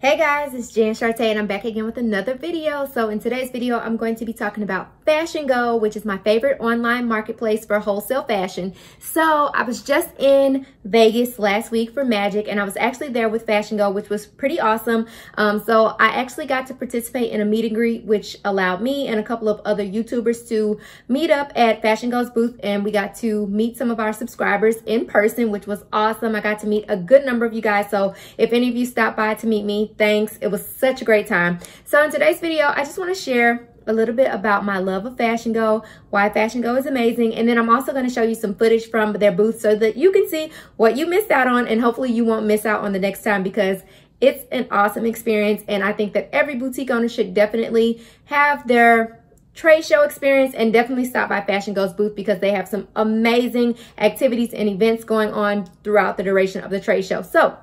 Hey guys, it's Jan Shartay and I'm back again with another video. So in today's video, I'm going to be talking about FashionGo, which is my favorite online marketplace for wholesale fashion. So I was just in Vegas last week for Magic and I was actually there with FashionGo, which was pretty awesome. So I actually got to participate in a meet and greet, which allowed me and a couple of other YouTubers to meet up at FashionGo's booth, and we got to meet some of our subscribers in person, which was awesome. I got to meet a good number of you guys. So if any of you stopped by to meet me, thanks. It was such a great time. So in today's video, I just want to share a little bit about my love of FashionGo, why FashionGo is amazing, and then I'm also going to show you some footage from their booth so that you can see what you missed out on, and hopefully you won't miss out on the next time, because it's an awesome experience, and I think that every boutique owner should definitely have their trade show experience and definitely stop by FashionGo's booth, because they have some amazing activities and events going on throughout the duration of the trade show. So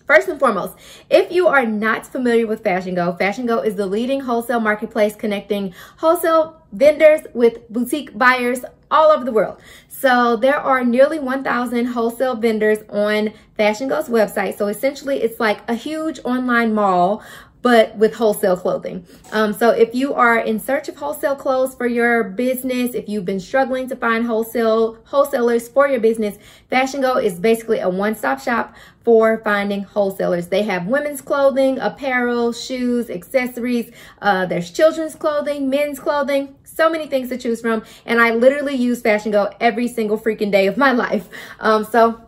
first and foremost, if you are not familiar with FashionGo, FashionGo is the leading wholesale marketplace connecting wholesale vendors with boutique buyers all over the world. So there are nearly 1,000 wholesale vendors on FashionGo's website. So essentially it's like a huge online mall, but with wholesale clothing. So if you are in search of wholesale clothes for your business, if you've been struggling to find wholesalers for your business, FashionGo is basically a one-stop shop for finding wholesalers. They have women's clothing, apparel, shoes, accessories. There's children's clothing, men's clothing, so many things to choose from. And I literally use FashionGo every single freaking day of my life. So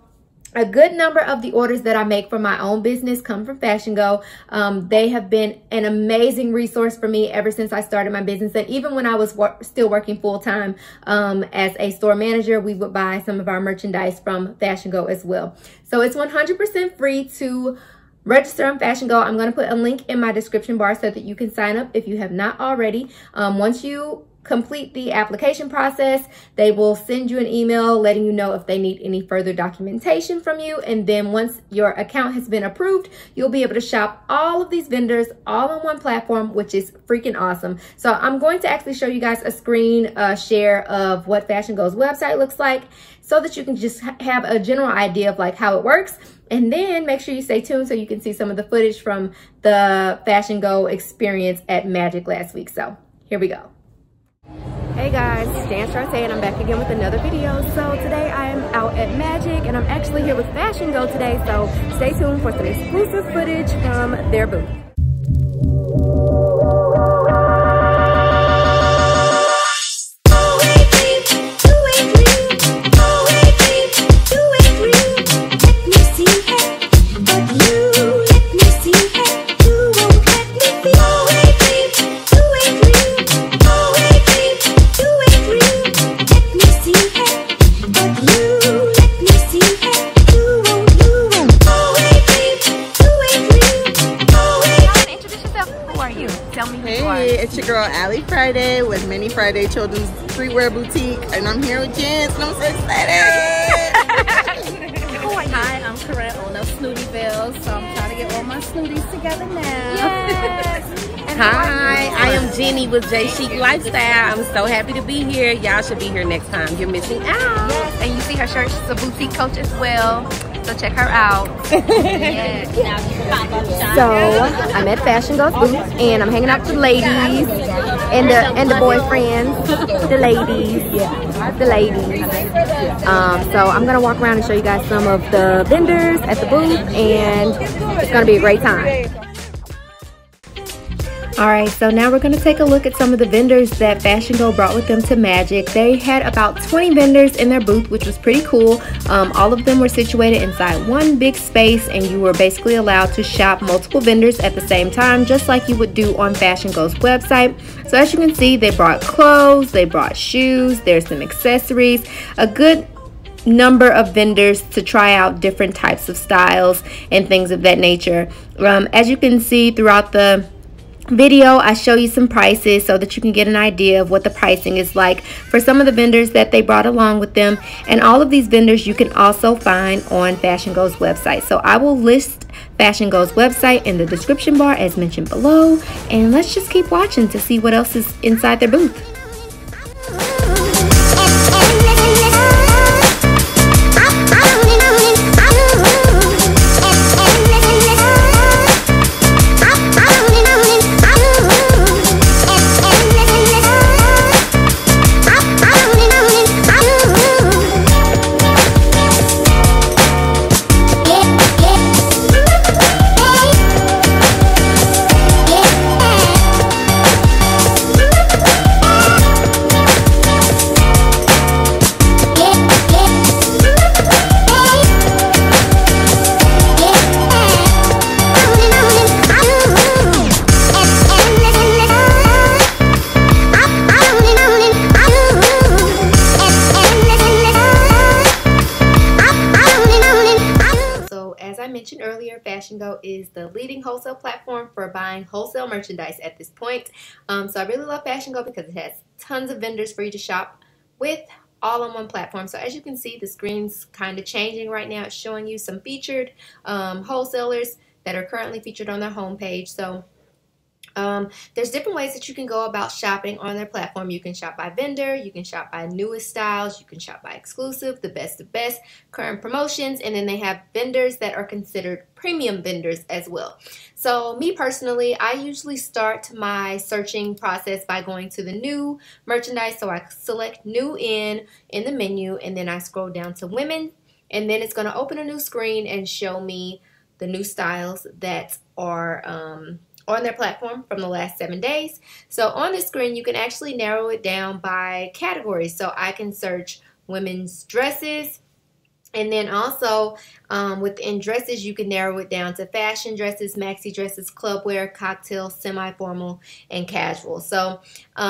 a good number of the orders that I make for my own business come from FashionGo. They have been an amazing resource for me ever since I started my business. And even when I was still working full-time as a store manager, we would buy some of our merchandise from FashionGo as well. So it's 100% free to register on FashionGo. I'm going to put a link in my description bar so that you can sign up if you have not already. Once you complete the application process, they will send you an email letting you know if they need any further documentation from you. And then once your account has been approved, you'll be able to shop all of these vendors all on one platform, which is freaking awesome. So I'm going to actually show you guys a screen share of what FashionGo's website looks like so that you can just have a general idea of like how it works. And then make sure you stay tuned so you can see some of the footage from the FashionGo experience at Magic last week. So here we go. Hey guys, it's Jan Shartay and I'm back again with another video. So today I am out at Magic and I'm actually here with FashionGo today, so stay tuned for some exclusive footage from their booth. Friday with Mini Friday Children's Streetwear Boutique, and I'm here with Jen, and I'm so excited. Hi, I'm Corinne, owner of Snootyville, so I'm trying to get all my Snooties together now. Yes. Hi, I am Jenny with J Chic Lifestyle. I'm so happy to be here. Y'all should be here next time. You're missing out. Yes, and you see her shirt. She's a boutique coach as well, so check her out. Yes. So I'm at FashionGo's booth and I'm hanging out with the ladies and the boyfriends, the ladies, the ladies. So I'm gonna walk around and show you guys some of the vendors at the booth, and it's gonna be a great time. All right, so now we're gonna take a look at some of the vendors that FashionGo brought with them to Magic. They had about 20 vendors in their booth, which was pretty cool. All of them were situated inside one big space, and you were basically allowed to shop multiple vendors at the same time, just like you would do on FashionGo's website. So as you can see, they brought clothes, they brought shoes, there's some accessories, a good number of vendors to try out different types of styles and things of that nature. As you can see throughout the video, I show you some prices so that you can get an idea of what the pricing is like for some of the vendors that they brought along with them. And all of these vendors you can also find on FashionGo's website. So I will list FashionGo's website in the description bar as mentioned below, and let's just keep watching to see what else is inside their booth. FashionGo is the leading wholesale platform for buying wholesale merchandise at this point. So I really love FashionGo because it has tons of vendors for you to shop with, all on one platform. So as you can see, the screen's kind of changing right now. It's showing you some featured wholesalers that are currently featured on their homepage. So there's different ways that you can go about shopping on their platform. You can shop by vendor, you can shop by newest styles, you can shop by exclusive, the best of best, current promotions, and then they have vendors that are considered premium vendors as well. So me personally, I usually start my searching process by going to the new merchandise. So I select new in the menu, and then I scroll down to women, and then it's going to open a new screen and show me the new styles that are on their platform from the last 7 days. So on the screen, you can actually narrow it down by categories. So I can search women's dresses, and then also within dresses, you can narrow it down to fashion dresses, maxi dresses, club wear, cocktail, semi-formal, and casual. So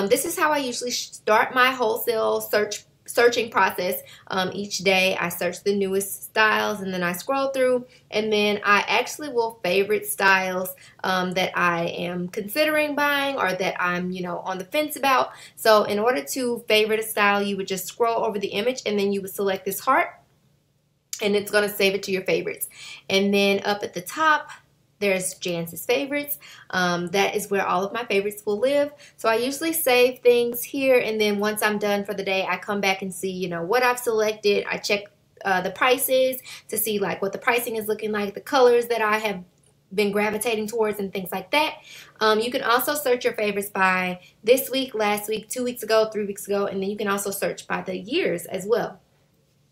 this is how I usually start my wholesale searching process. Each day I search the newest styles, and then I scroll through, and then I actually will favorite styles that I am considering buying or that I'm on the fence about. So in order to favorite a style, you would just scroll over the image, and then you would select this heart, and it's going to save it to your favorites. And then up at the top, there's Jance's favorites. That is where all of my favorites will live. So I usually save things here, and then once I'm done for the day, I come back and see what I've selected. I check the prices to see like what the pricing is looking like, the colors that I have been gravitating towards, and things like that. You can also search your favorites by this week, last week, 2 weeks ago, 3 weeks ago, and then you can also search by the years as well.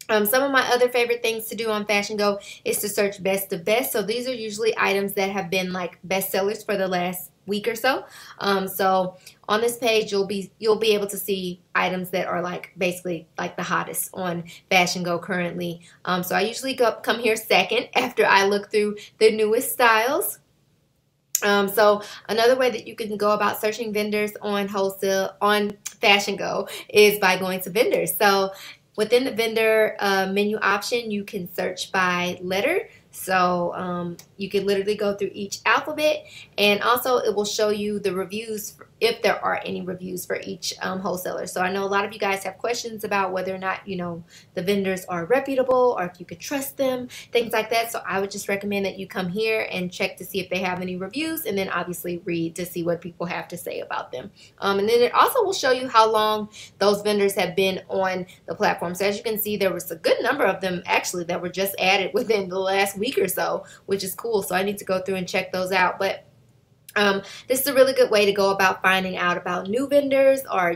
Some of my other favorite things to do on FashionGo is to search best of best. So these are usually items that have been like best sellers for the last week or so. So on this page, you'll be able to see items that are like basically like the hottest on FashionGo currently. So I usually come here second after I look through the newest styles. So another way that you can go about searching vendors on FashionGo is by going to vendors. So within the vendor menu option, you can search by letter. So you can literally go through each alphabet, and also it will show you the reviews if there are any reviews for each wholesaler. So I know a lot of you guys have questions about whether or not the vendors are reputable or if you could trust them, things like that. So I would just recommend that you come here and check to see if they have any reviews, and then obviously read to see what people have to say about them. And then it also will show you how long those vendors have been on the platform. So as you can see, there was a good number of them actually that were just added within the last week or so, which is cool. So I need to go through and check those out. But this is a really good way to go about finding out about new vendors or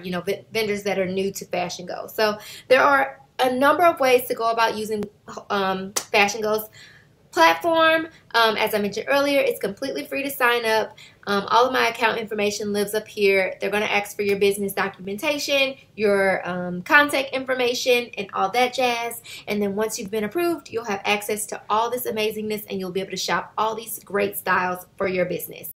vendors that are new to FashionGo. So there are a number of ways to go about using FashionGo's platform. As I mentioned earlier, it's completely free to sign up. All of my account information lives up here. They're going to ask for your business documentation, your contact information, and all that jazz. And then once you've been approved, you'll have access to all this amazingness, and you'll be able to shop all these great styles for your business.